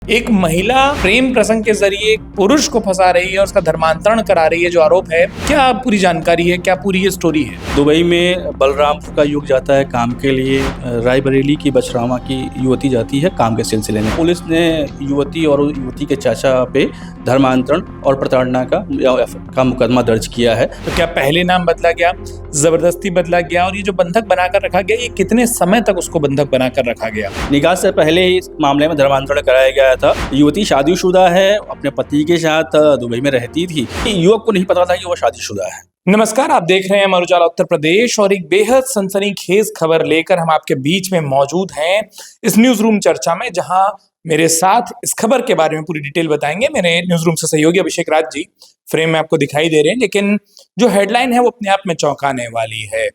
एक महिला प्रेम प्रसंग के जरिए एक पुरुष को फंसा रही है और उसका धर्मांतरण करा रही है, जो आरोप है। क्या पूरी जानकारी है, क्या पूरी ये स्टोरी है? दुबई में बलरामपुर का युवक जाता है काम के लिए। रायबरेली की बछरावा की युवती जाती है काम के सिलसिले में। पुलिस ने युवती और युवती के चाचा पे धर्मांतरण और प्रताड़ना का मुकदमा दर्ज किया है। तो क्या पहले नाम बदला गया, जबरदस्ती बदला गया, और ये जो बंधक बनाकर रखा गया, ये कितने समय तक उसको बंधक बनाकर रखा गया? निकाह से पहले इस मामले में धर्मांतरण कराया गया था। युवती शादीशुदा है, अपने पति के साथ दुबई में रहती थी। युवक को नहीं पता था कि वो शादीशुदा है। नमस्कार, आप देख रहे हैं अमर उजाला उत्तर प्रदेश, और एक बेहद सनसनीखेज खबर लेकर हम आपके बीच में मौजूद हैं इस न्यूज रूम चर्चा में, जहां मेरे साथ इस खबर के बारे में पूरी डिटेल बताएंगे मेरे न्यूज रूम से सहयोगी अभिषेक राज जी। फ्रेम में आपको दिखाई दे रहे हैं, लेकिन जो हेडलाइन है वो अपने आप में चौंकाने वाली है।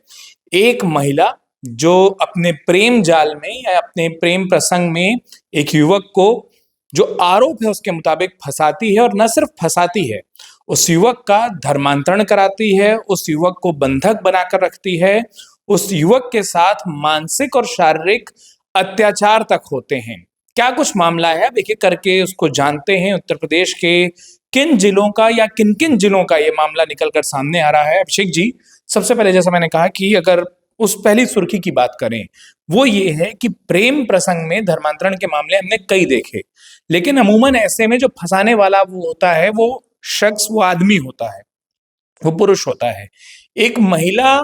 एक महिला जो अपने प्रेम जाल में या अपने प्रेम प्रसंग में एक युवक को, जो आरोप है उसके मुताबिक, फंसाती है, और न सिर्फ फंसाती है, उस युवक का धर्मांतरण कराती है, उस युवक को बंधक बनाकर रखती है, उस युवक के साथ मानसिक और शारीरिक अत्याचार तक होते हैं। क्या कुछ मामला है, अब एक एक करके उसको जानते हैं। उत्तर प्रदेश के किन जिलों का या किन किन जिलों का ये मामला निकलकर सामने आ रहा है? अभिषेक जी, सबसे पहले जैसा मैंने कहा कि अगर उस पहली सुर्खी की बात करें, वो ये है कि प्रेम प्रसंग में धर्मांतरण के मामले हमने कई देखे, लेकिन अमूमन ऐसे में जो फंसाने वाला वो होता है, वो शख्स, वो आदमी होता है, वो पुरुष होता है। एक महिला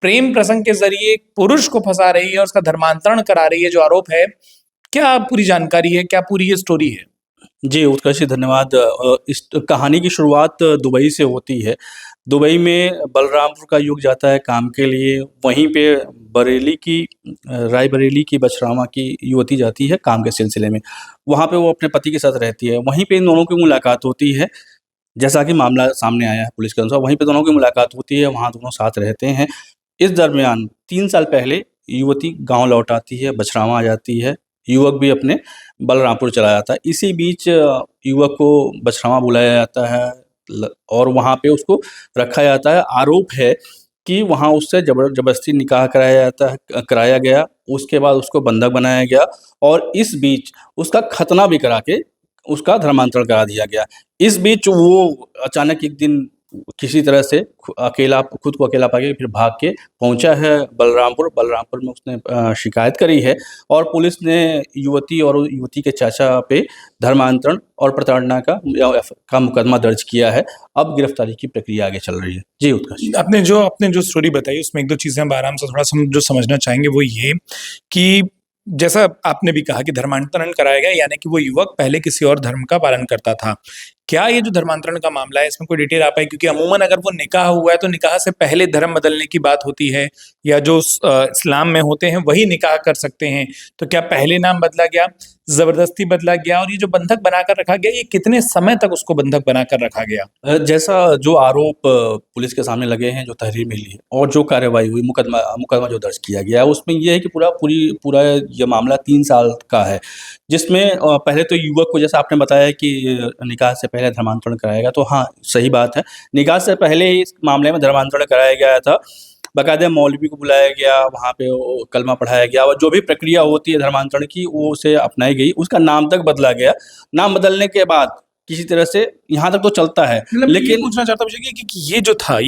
प्रेम प्रसंग के जरिए एक पुरुष को फंसा रही है और उसका धर्मांतरण करा रही है, जो आरोप है। क्या पूरी जानकारी है, क्या पूरी ये स्टोरी है? जी उत्कर्ष जी, धन्यवाद। इस कहानी की शुरुआत दुबई से होती है। दुबई में बलरामपुर का युवक जाता है काम के लिए। वहीं पे रायबरेली की बछरावा की युवती जाती है काम के सिलसिले में। वहाँ पे वो अपने पति के साथ रहती है। वहीं पे इन दोनों की मुलाकात होती है। जैसा कि मामला सामने आया है पुलिस के अनुसार, वहीं पे दोनों की मुलाकात होती है, वहाँ दोनों साथ रहते हैं। इस दरमियान 3 साल पहले युवती गाँव लौट आती है, बछरावा आ जाती है। युवक भी अपने बलरामपुर चला जाता है। इसी बीच युवक को बछरावा बुलाया जाता है और वहाँ पे उसको रखा जाता है। आरोप है कि वहाँ उससे जबरदस्ती निकाह कराया गया। उसके बाद उसको बंधक बनाया गया और इस बीच उसका खतना भी करा के उसका धर्मांतरण करा दिया गया। इस बीच वो अचानक एक दिन किसी तरह से खुद को अकेला पाके फिर भाग के पहुंचा है बलरामपुर में उसने शिकायत करी है और पुलिस ने युवती और युवती के चाचा पे धर्मांतरण और प्रताड़ना का मुकदमा दर्ज किया है। अब गिरफ्तारी की प्रक्रिया आगे चल रही है। जी उत्कर्ष, आपने जो स्टोरी बताई, उसमें एक दो चीजें हम आराम से थोड़ा जो समझना चाहेंगे, वो ये कि जैसा आपने भी कहा कि धर्मांतरण कराया गया, यानी कि वो युवक पहले किसी और धर्म का पालन करता था। क्या ये जो धर्मांतरण का मामला है, इसमें कोई डिटेल आ पाई? क्योंकि अमूमन अगर वो निकाह हुआ है तो निकाह से पहले धर्म बदलने की बात होती है, या जो इस्लाम में होते हैं वही निकाह कर सकते हैं। तो क्या पहले नाम बदला गया, जबरदस्ती बदला गया, और ये जो बंधक बनाकर रखा गया, ये कितने समय तक उसको बंधक बनाकर रखा गया? जैसा जो आरोप पुलिस के सामने लगे हैं, जो तहरीर मिली है और जो कार्रवाई हुई, मुकदमा जो दर्ज किया गया है, उसमें ये है कि पूरा ये मामला 3 साल का है, जिसमें पहले तो युवक को, जैसा आपने बताया कि निकाह से पहले धर्मांतरण कराया गया, तो हाँ, सही बात है। निकाह से पहले इस मामले में धर्मांतरण कराया गया था। बाकायदा मौलवी को बुलाया गया, वहाँ पे वो कलमा पढ़ाया गया और जो भी प्रक्रिया होती है धर्मांतरण की, वो उसे अपनाई गई। उसका नाम तक बदला गया। नाम बदलने के बाद किसी तरह से यहाँ तक तो चलता है, लेकिन पूछना चाहता हूँ कि ये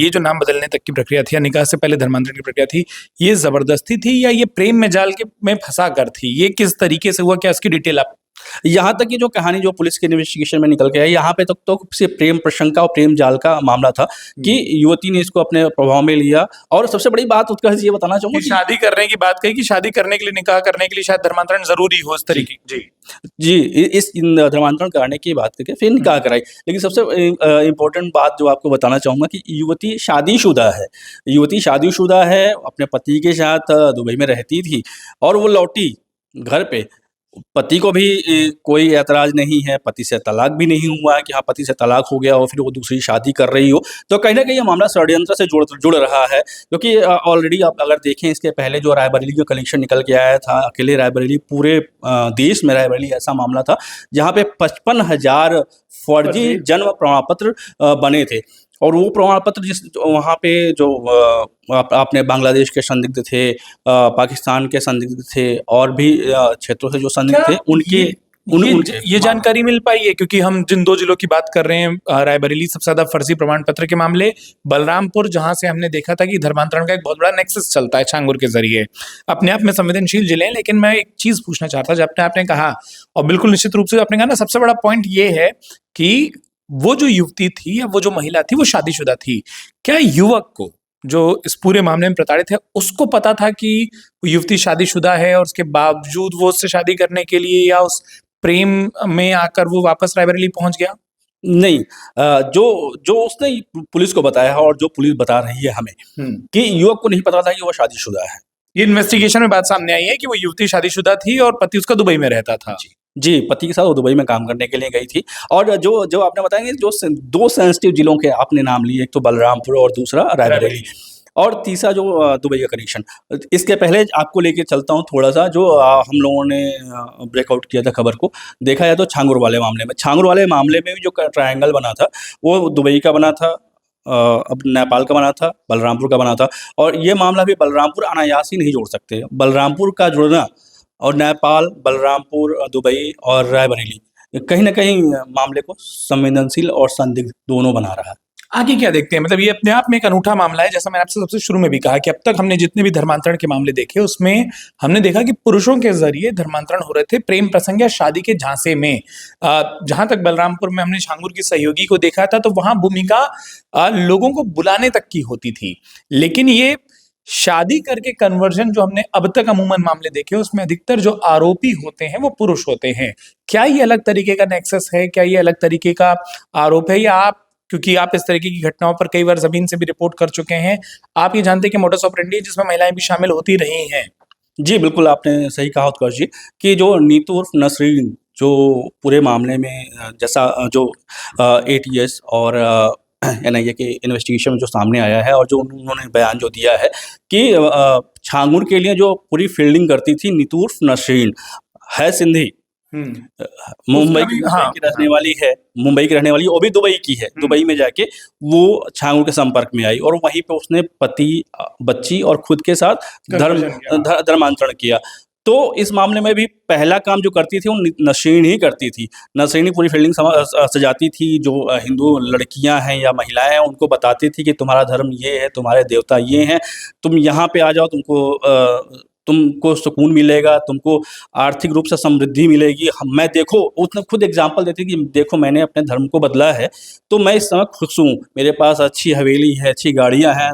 जो नाम बदलने तक की प्रक्रिया थी या निकाह से पहले धर्मांतरण की प्रक्रिया थी, ये जबरदस्ती थी या ये प्रेम में जाल के में फंसा कर थी? ये किस तरीके से हुआ, क्या उसकी डिटेल आप? यहाँ तक की जो कहानी जो पुलिस के इन्वेस्टिगेशन में निकल के आई, यहाँ पे तक तो सिर्फ प्रेम प्रसंग का और प्रेम जाल का मामला था कि युवती ने इसको अपने प्रभाव में लिया। और सबसे बड़ी बात उत्कर्ष ये बताना चाहूंगा कि शादी करने की बात कही कि शादी करने के लिए, निकाह करने के लिए शायद धर्मांतरण जरूरी हो, इस तरीके। जी इस धर्मांतरण कराने की बात करके फिर निकाह कराई। लेकिन सबसे इम्पोर्टेंट बात जो आपको बताना चाहूंगा कि युवती शादीशुदा है, अपने पति के साथ दुबई में रहती थी और वो लौटी घर पे। पति को भी कोई ऐतराज नहीं है, पति से तलाक भी नहीं हुआ है कि हाँ पति से तलाक हो गया और फिर वो दूसरी शादी कर रही हो। तो कहीं ना कहीं ये मामला षड्यंत्र से जुड़ रहा है, क्योंकि ऑलरेडी आप अगर देखें, इसके पहले जो रायबरेली का कलेक्शन निकल के आया था, अकेले रायबरेली, पूरे देश में रायबरेली ऐसा मामला था जहाँ पे 55,000 फर्जी जन्म प्रमाण पत्र बने थे। और वो प्रमाण पत्र वहाँ पे जो आपने बांग्लादेश के संदिग्ध थे, पाकिस्तान के संदिग्ध थे और भी क्षेत्रों से जो संदिग्ध थे, उनके ये जानकारी मिल पाई है क्योंकि हम जिन दो जिलों की बात कर रहे हैं, रायबरेली सबसे ज्यादा फर्जी प्रमाण पत्र के मामले, बलरामपुर जहां से हमने देखा था कि धर्मांतरण का एक बहुत बड़ा नेक्सस चलता है छांगुर के जरिए। अपने आप में संवेदनशील जिले हैं, लेकिन मैं एक चीज पूछना चाहता जब आपने कहा, और बिल्कुल निश्चित रूप से आपने कहा ना, सबसे बड़ा पॉइंट ये है कि वो जो युवती थी या वो जो महिला थी वो शादीशुदा थी। क्या युवक को जो इस पूरे मामले में प्रताड़ित है उसको पता था कि वो युवती शादीशुदा है और उसके बावजूद वो उससे शादी करने के लिए या उस प्रेम में आकर वो वापस रायबरेली पहुंच गया? नहीं, जो जो उसने पुलिस को बताया है और जो पुलिस बता रही है हमें कि युवक को नहीं पता था कि वो शादीशुदा है। ये इन्वेस्टिगेशन में बात सामने आई है कि वो युवती शादीशुदा थी और पति उसका दुबई में रहता था। जी, पति के साथ वो दुबई में काम करने के लिए गई थी। और जो जो आपने बताया कि जो दो सेंसिटिव जिलों के आपने नाम लिए, एक तो बलरामपुर और दूसरा रायबरेली, और तीसरा जो दुबई का कनेक्शन। इसके पहले आपको लेके चलता हूँ थोड़ा-सा, जो हम लोगों ने ब्रेकआउट किया था खबर को। देखा जाए तो छांगुर वाले मामले में, छांगुर वाले मामले में भी जो ट्रायंगल बना था, वो दुबई का बना था, अब नेपाल का बना था, बलरामपुर का बना था। और ये मामला भी बलरामपुर अनायास ही नहीं जोड़ सकते। बलरामपुर का जुड़ना और नेपाल, बलरामपुर, दुबई और रायबरेली कहीं न कहीं मामले को संवेदनशील और संदिग्ध दोनों बना रहा है। आगे क्या देखते हैं? मतलब ये अपने आप में एक अनूठा मामला है। जैसा मैंने आपसे सबसे शुरू में भी कहा कि अब तक हमने जितने भी धर्मांतरण के मामले देखे उसमें हमने देखा कि पुरुषों के जरिए धर्मांतरण हो रहे थे प्रेम प्रसंग या शादी के झांसे में। जहां तक बलरामपुर में हमने छांगुर की सहयोगी को देखा था तो वहां भूमिका लोगों को बुलाने तक की होती थी, लेकिन ये शादी करके कन्वर्जन जो हमने अब तक अमूमन मामले देखे उसमें अधिकतर जो आरोपी होते हैं वो पुरुष होते हैं। क्या ये अलग तरीके का नेक्सस है? क्या ये अलग तरीके का आरोप है? या आप, क्योंकि आप इस तरीके की घटनाओं पर कई बार जमीन से भी रिपोर्ट कर चुके हैं, आप ये जानते हैं कि मोडस ऑपरेंडी जिसमें महिलाएं भी शामिल होती रही हैं। जी, बिल्कुल आपने सही कहा उत्कर्ष जी, कि जो नीतू उर्फ नसरीन जो पूरे मामले में जैसा जो एटीएस और एनआईए के इन्वेस्टिगेशन में जो सामने आया है और जो उन्होंने बयान जो दिया है कि छांगुर के लिए जो पूरी फील्डिंग करती थी नीतू उर्फ नसरीन, है सिंधी, मुंबई की रहने वाली है, मुंबई की रहने वाली, वो भी दुबई की है। दुबई में जाके वो छांगुर के संपर्क में आई और वहीं पे उसने पति, बच्ची और खुद के साथ धर्मांतरण किया। तो इस मामले में भी पहला काम जो करती थी वो नसरीन ही करती थी। नसरीन ही पूरी फील्डिंग सजाती थी। जो हिंदू लड़कियां हैं या महिलाएं हैं उनको बताती थी कि तुम्हारा धर्म ये है, तुम्हारे देवता ये हैं, तुम यहाँ पे आ जाओ, तुमको सुकून मिलेगा, तुमको आर्थिक रूप से समृद्धि मिलेगी। मैं देखो, उसने खुद एग्जाम्पल देती कि देखो मैंने अपने धर्म को बदला है, तो मैं इस समय खुश हूँ, मेरे पास अच्छी हवेली है, अच्छी गाड़ियाँ हैं,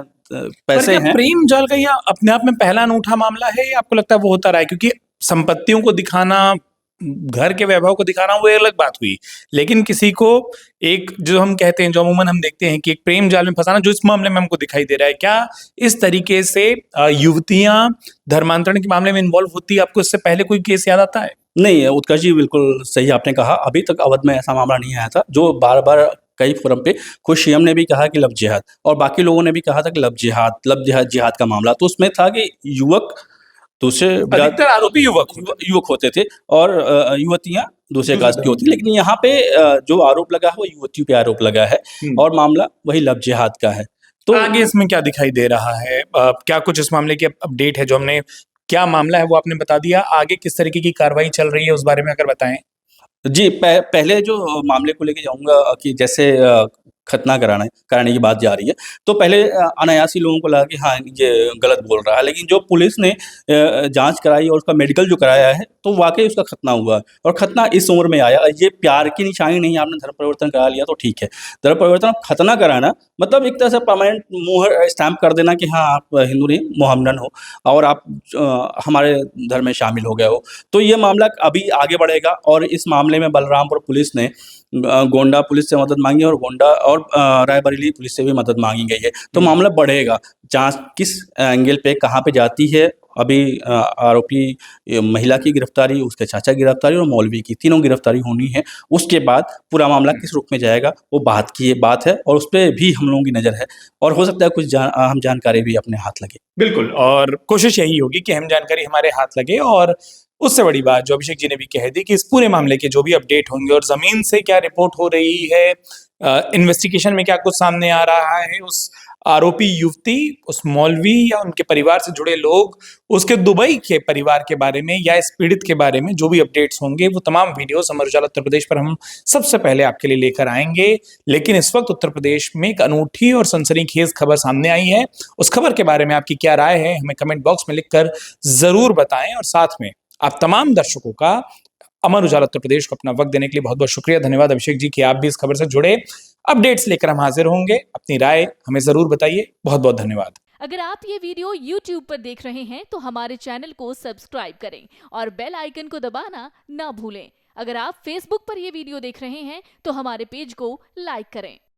पैसे हैं। प्रेम जाल का यह अपने आप में पहला अनूठा मामला है या आपको लगता है वो होता रहा है? क्योंकि संपत्तियों को दिखाना, घर के वैभव को दिखाना वो एक अलग बात हुई, लेकिन किसी को एक जो हम कहते हैं, जो अमूमन हम देखते हैं कि एक प्रेम जाल में फंसाना, जो इस मामले में हमको दिखाई दे रहा है, क्या इस तरीके से युवतियां धर्मांतरण के मामले में इन्वॉल्व होती है? आपको इससे पहले कोई केस याद आता है? नहीं, उत्कर्ष जी बिल्कुल सही आपने कहा। अभी तक अवध में ऐसा मामला नहीं आया था। जो बार-बार कई फोरम पे खुद सीएम ने भी कहा कि लव जिहाद, और बाकी लोगों ने भी कहा था कि लव जिहाद का मामला। तो उसमें था कि युवक दूसरे अधिकतर आरोपी युवक होते थे और युवतियां दूसरे कास्ट की होती, लेकिन यहाँ पे जो आरोप लगा है वो युवतियों पे आरोप लगा है और मामला वही लव जिहाद का है। तो आगे इसमें क्या दिखाई दे रहा है? क्या कुछ इस मामले की अपडेट है? जो हमने, क्या मामला है वो आपने बता दिया, आगे किस तरीके की कार्रवाई चल रही है उस बारे में अगर बताएं। जी, पहले जो मामले को लेके जाऊँगा कि जैसे खतना कराने की बात जा रही है, तो पहले अनायास ही लोगों को लगा कि हाँ, ये गलत बोल रहा है, लेकिन जो पुलिस ने जाँच कराई और उसका मेडिकल जो कराया है, तो वाक़ई उसका खतना हुआ और खतना इस उम्र में आया। ये प्यार की निशानी नहीं, आपने धर्म परिवर्तन करा लिया तो ठीक है। धर्म परिवर्तन, खतना कराना मतलब एक तरह से परमानेंट मुहर स्टैम्प कर देना कि हाँ, आप हिंदू नहीं, मोहम्मदन हो और आप हमारे धर्म में शामिल हो गए हो। तो ये मामला अभी आगे बढ़ेगा और इस मामले में बलरामपुर पुलिस ने गोंडा पुलिस से मदद मांगी और गोंडा और रायबरेली पुलिस से भी मदद मांगी गई है। तो मामला बढ़ेगा, जांच किस एंगल पे कहाँ पे जाती है। अभी आरोपी महिला की गिरफ्तारी, उसके चाचा की गिरफ्तारी और मौलवी की, तीनों गिरफ्तारी होनी है। उसके बाद पूरा मामला किस रूप में जाएगा वो बात है और उस पर भी हम लोगों की नज़र है और हो सकता है कुछ अहम जानकारी भी अपने हाथ लगे। बिल्कुल, और कोशिश यही होगी कि अहम जानकारी हमारे हाथ लगे। और उससे बड़ी बात जो अभिषेक जी ने भी कह दी कि इस पूरे मामले के जो भी अपडेट होंगे और जमीन से क्या रिपोर्ट हो रही है, इन्वेस्टिगेशन में क्या कुछ सामने आ रहा है, उस आरोपी युवती, उस मौलवी या उनके परिवार से जुड़े लोग, उसके दुबई के परिवार के बारे में या इस पीड़ित के बारे में जो भी अपडेट्स होंगे वो तमाम वीडियोस अमर उजाला उत्तर प्रदेश पर हम सबसे पहले आपके लिए लेकर आएंगे। लेकिन इस वक्त उत्तर प्रदेश में एक अनूठी और सनसनीखेज खबर सामने आई है। उस खबर के बारे में आपकी क्या राय है हमें कमेंट बॉक्स में लिखकर जरूर बताएं। और साथ में आप तमाम दर्शकों का अमर उजाला उत्तर प्रदेश को अपना वक्त देने के लिए बहुत बहुत शुक्रिया। धन्यवाद अभिषेक जी कि आप भी इस खबर से जुड़े। अपडेट्स लेकर हम हाजिर होंगे। अपनी राय हमें जरूर बताइए। बहुत बहुत धन्यवाद। अगर आप ये वीडियो YouTube पर देख रहे हैं तो हमारे चैनल को सब्सक्राइब करें और बेल आइकन को दबाना ना भूलें। अगर आप Facebook पर ये वीडियो देख रहे हैं तो हमारे पेज को लाइक करें।